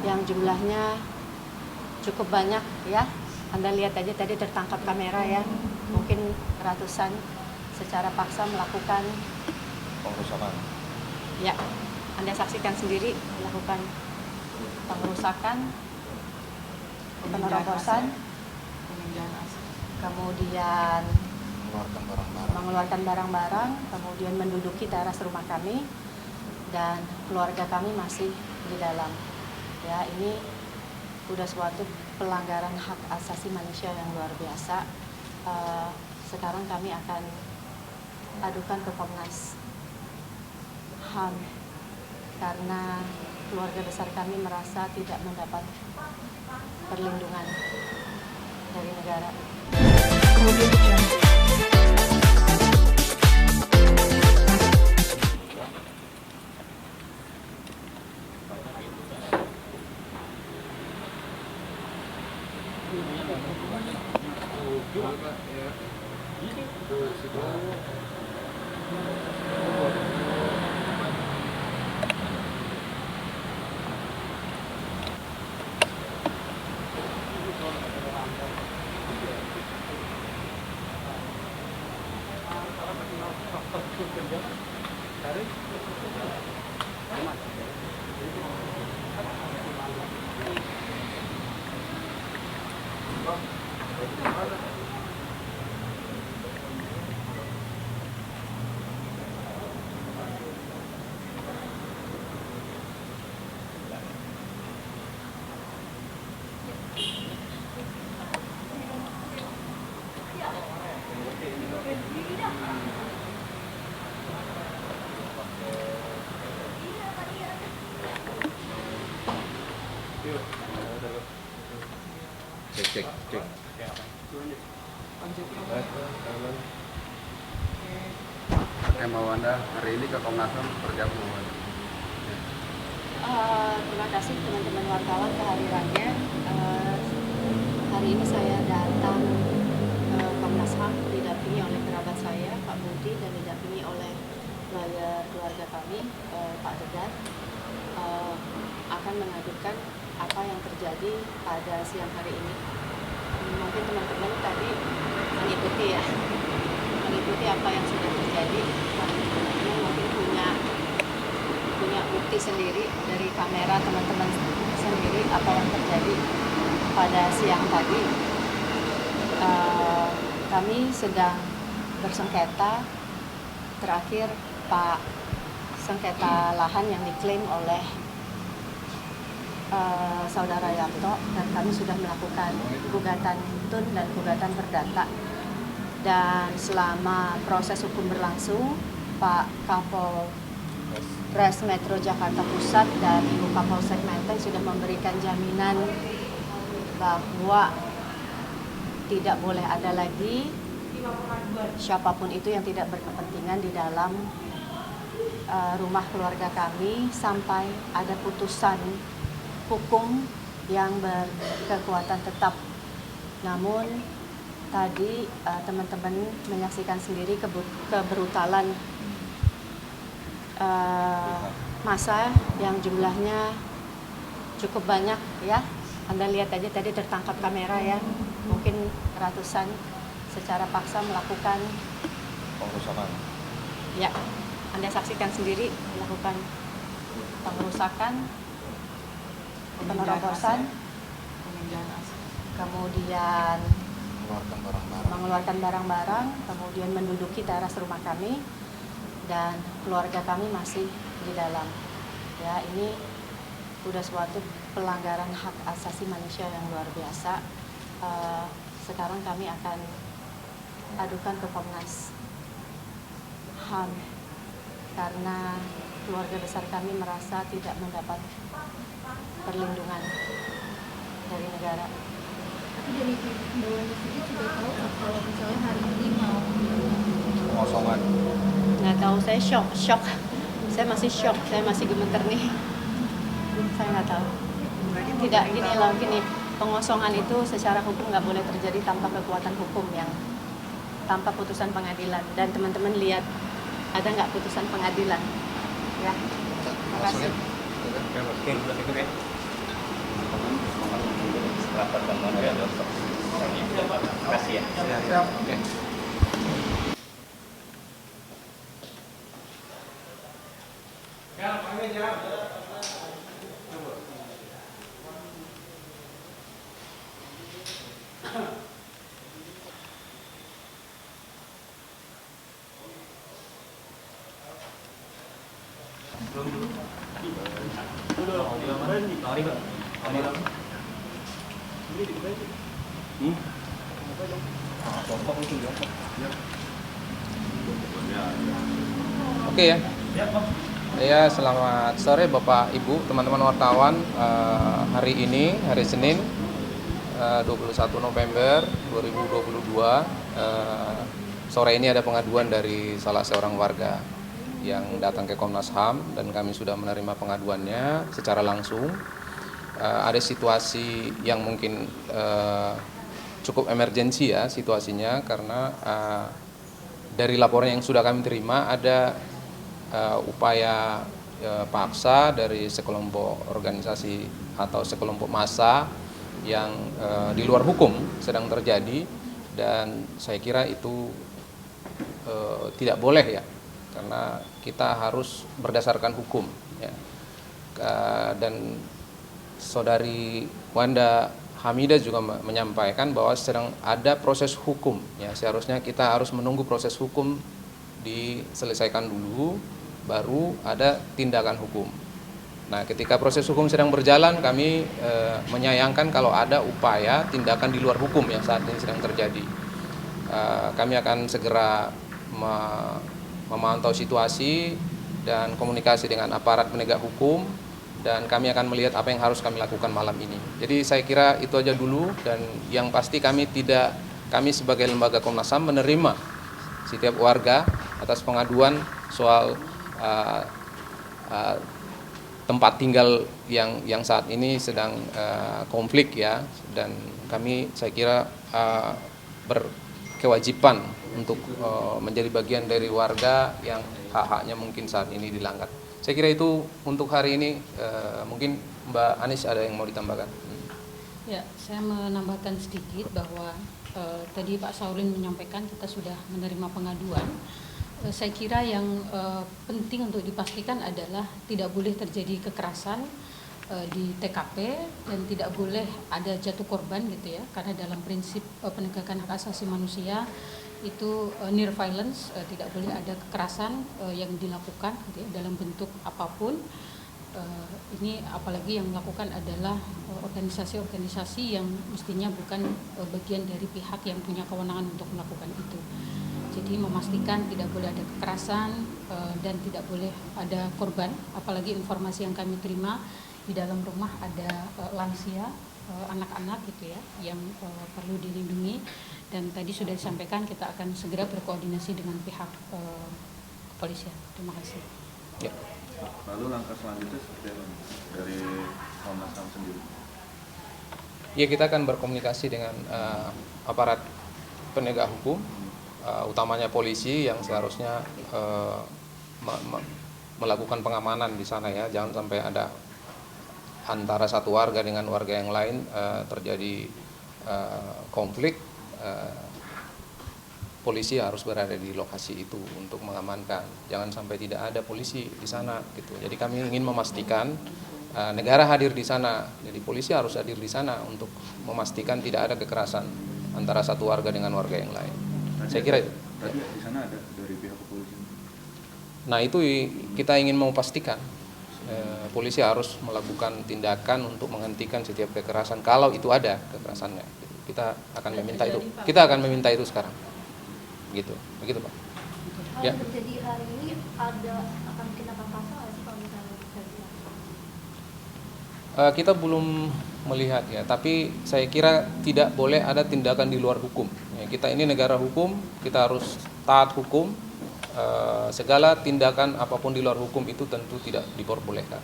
yang jumlahnya cukup banyak ya. Anda lihat aja tadi tertangkap kamera ya, mungkin ratusan secara paksa melakukan pengerusakan. Ya, Anda saksikan sendiri melakukan pengerusakan, penerobosan, kemudian mengeluarkan barang-barang, kemudian menduduki teras rumah kami, dan keluarga kami masih di dalam. Ya, ini sudah suatu pelanggaran hak asasi manusia yang luar biasa. Sekarang kami akan adukan ke Komnas HAM karena keluarga besar kami merasa tidak mendapat perlindungan dari negara. Cek. Mau Anda hari ini ke Komnas HAM seperti apa? Terima kasih teman-teman wartawan kehadirannya. Hari ini saya datang ke Komnas HAM didampingi oleh kerabat saya, Pak Budi, dan didampingi oleh lawyer keluarga kami, Pak Dedan, akan mengadukan apa yang terjadi pada siang hari ini. Mungkin teman-teman tadi mengikuti apa yang sudah terjadi. Teman-teman mungkin punya bukti sendiri dari kamera teman-teman sendiri apa yang terjadi pada siang tadi. Kami sedang bersengketa, terakhir Pak, sengketa lahan yang diklaim oleh Saudara Yamto, dan kami sudah melakukan gugatan tun dan gugatan perdata. Dan selama proses hukum berlangsung, Pak Kapolres Metro Jakarta Pusat dan Ibu Kapolsek Menteng sudah memberikan jaminan bahwa tidak boleh ada lagi siapapun itu yang tidak berkepentingan di dalam rumah keluarga kami sampai ada putusan hukum yang berkekuatan tetap. Namun tadi teman-teman menyaksikan sendiri kebrutalan massa yang jumlahnya cukup banyak ya. Anda lihat aja tadi tertangkap kamera ya, mungkin ratusan secara paksa melakukan Pengerusakan. Ya, Anda saksikan sendiri melakukan pengerusakan, penerobosan, kemudian mengeluarkan barang-barang, kemudian menduduki teras rumah kami, dan keluarga kami masih di dalam. Ya, ini sudah suatu pelanggaran hak asasi manusia yang luar biasa. Sekarang kami akan adukan ke Komnas HAM karena keluarga besar kami merasa tidak mendapat perlindungan dari negara. Tapi dari bawahnya sendiri sudah tahu kalau misalnya hari ini mau Pengosongan. Nggak tahu, saya shock. Saya masih shock, saya masih gemeter nih. Saya nggak tahu. Tidak, gini, pengosongan itu secara hukum nggak boleh terjadi tanpa kekuatan hukum yang tanpa putusan pengadilan. Dan teman-teman lihat, ada nggak putusan pengadilan? Ya, terima kasih. rapat dan moderator. Terima kasih ya. Siap. Oke. Oke ya. Ya, selamat sore Bapak Ibu, teman-teman wartawan. Hari ini, hari Senin, 21 November 2022, sore ini ada pengaduan dari salah seorang warga yang datang ke Komnas HAM dan kami sudah menerima pengaduannya secara langsung. Ada situasi yang mungkin cukup emergensi ya situasinya, karena dari laporan yang sudah kami terima ada upaya paksa dari sekelompok organisasi atau sekelompok massa yang di luar hukum sedang terjadi, dan saya kira itu tidak boleh ya, karena kita harus berdasarkan hukum ya. Dan Saudari Wanda Hamidah juga menyampaikan bahwa sedang ada proses hukum ya, seharusnya kita harus menunggu proses hukum diselesaikan dulu baru ada tindakan hukum. Nah, ketika proses hukum sedang berjalan, kami menyayangkan kalau ada upaya tindakan di luar hukum yang saat ini sedang terjadi. Kami akan segera memantau situasi dan komunikasi dengan aparat penegak hukum, dan kami akan melihat apa yang harus kami lakukan malam ini. Jadi saya kira itu aja dulu, dan yang pasti kami sebagai lembaga Komnas HAM menerima setiap warga atas pengaduan soal tempat tinggal yang saat ini sedang konflik ya, dan kami saya kira berkewajiban untuk menjadi bagian dari warga yang hak-haknya mungkin saat ini dilanggar. Saya kira itu untuk hari ini. Mungkin Mbak Anis ada yang mau ditambahkan? Ya, saya menambahkan sedikit bahwa tadi Pak Saulin menyampaikan kita sudah menerima pengaduan. Saya kira yang penting untuk dipastikan adalah tidak boleh terjadi kekerasan di TKP dan tidak boleh ada jatuh korban gitu ya, karena dalam prinsip penegakan hak asasi manusia itu near violence, tidak boleh ada kekerasan yang dilakukan gitu ya, dalam bentuk apapun. Ini apalagi yang melakukan adalah organisasi-organisasi yang mestinya bukan bagian dari pihak yang punya kewenangan untuk melakukan itu. Jadi memastikan tidak boleh ada kekerasan dan tidak boleh ada korban, apalagi informasi yang kami terima di dalam rumah ada lansia, anak-anak gitu ya, yang perlu dilindungi. Dan tadi sudah disampaikan kita akan segera berkoordinasi dengan pihak kepolisian. Terima kasih. Ya. Lalu langkah selanjutnya seperti apa dari Komnas HAM sendiri? Ya, kita akan berkomunikasi dengan aparat penegak hukum, utamanya polisi yang seharusnya melakukan pengamanan di sana ya, jangan sampai ada antara satu warga dengan warga yang lain terjadi konflik. Polisi harus berada di lokasi itu untuk mengamankan, jangan sampai tidak ada polisi di sana gitu. Jadi kami ingin memastikan negara hadir di sana, jadi polisi harus hadir di sana untuk memastikan tidak ada kekerasan antara satu warga dengan warga yang lain. Saya kira itu. Tadi di sana ada dari pihak kepolisian. Nah, itu kita ingin memastikan polisi harus melakukan tindakan untuk menghentikan setiap kekerasan kalau itu ada kekerasannya. Kita akan meminta itu. Kita akan meminta itu sekarang. Begitu, Pak. Hal Ya. yang terjadi hari ini akan dikenakan pasal nggak sih kalau misalnya terjadi? Kita belum melihat ya, tapi saya kira tidak boleh ada tindakan di luar hukum. Ya, kita ini negara hukum, kita harus taat hukum. Segala tindakan apapun di luar hukum itu tentu tidak diperbolehkan.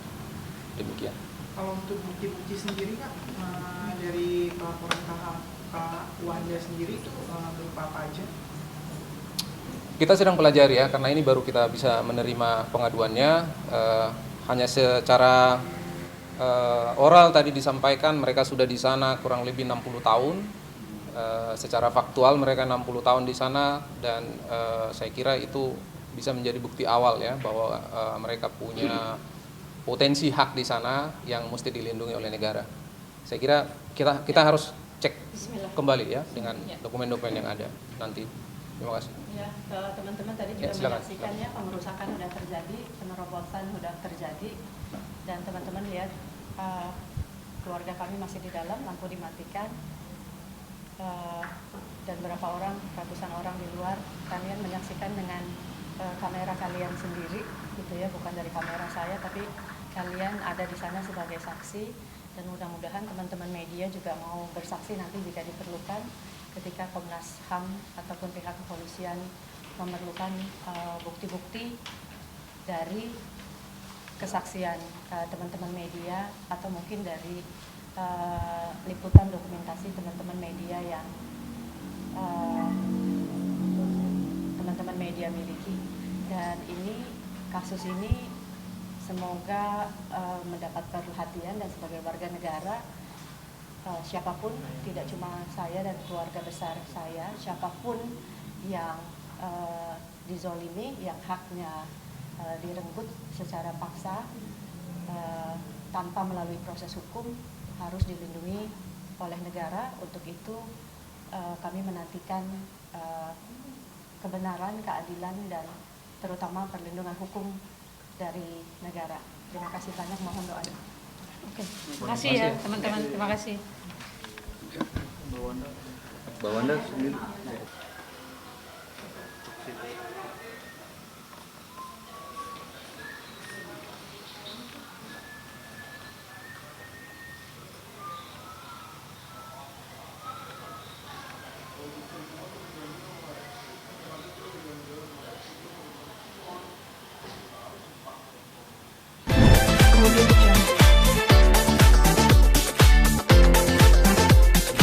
Demikian. Kalau untuk bukti-bukti sendiri Kak, dari pelaporan Kak Wanda sendiri itu berupa apa aja? Kita sedang pelajari ya, karena ini baru kita bisa menerima pengaduannya. Hanya secara oral tadi disampaikan mereka sudah di sana kurang lebih 60 tahun. Secara faktual mereka 60 tahun di sana dan saya kira itu bisa menjadi bukti awal ya bahwa mereka punya potensi hak di sana yang mesti dilindungi oleh negara. Saya kira kita harus cek kembali ya dengan dokumen-dokumen yang ada nanti. Terima kasih. Ya, teman-teman tadi juga silakan. menyaksikan ya pengerusakan sudah terjadi, penerobosan sudah terjadi, dan teman-teman lihat keluarga kami masih di dalam, lampu dimatikan, dan berapa orang, ratusan orang di luar. Kalian menyaksikan dengan kamera kalian sendiri, gitu ya, bukan dari kamera saya, tapi kalian ada di sana sebagai saksi, dan mudah-mudahan teman-teman media juga mau bersaksi nanti jika diperlukan ketika Komnas HAM ataupun pihak kepolisian memerlukan bukti-bukti dari kesaksian teman-teman media atau mungkin dari liputan dokumentasi teman-teman media yang teman-teman media miliki. Dan ini, kasus ini semoga mendapat perhatian, dan sebagai warga negara siapapun, tidak cuma saya dan keluarga besar saya, siapapun yang dizolimi, yang haknya direnggut secara paksa tanpa melalui proses hukum, harus dilindungi oleh negara. Untuk itu kami menantikan kebenaran, keadilan, dan terutama perlindungan hukum dari negara. Terima kasih banyak, mohon doanya. Oke, terima kasih ya teman-teman, terima kasih. Mbak Wanda sendiri.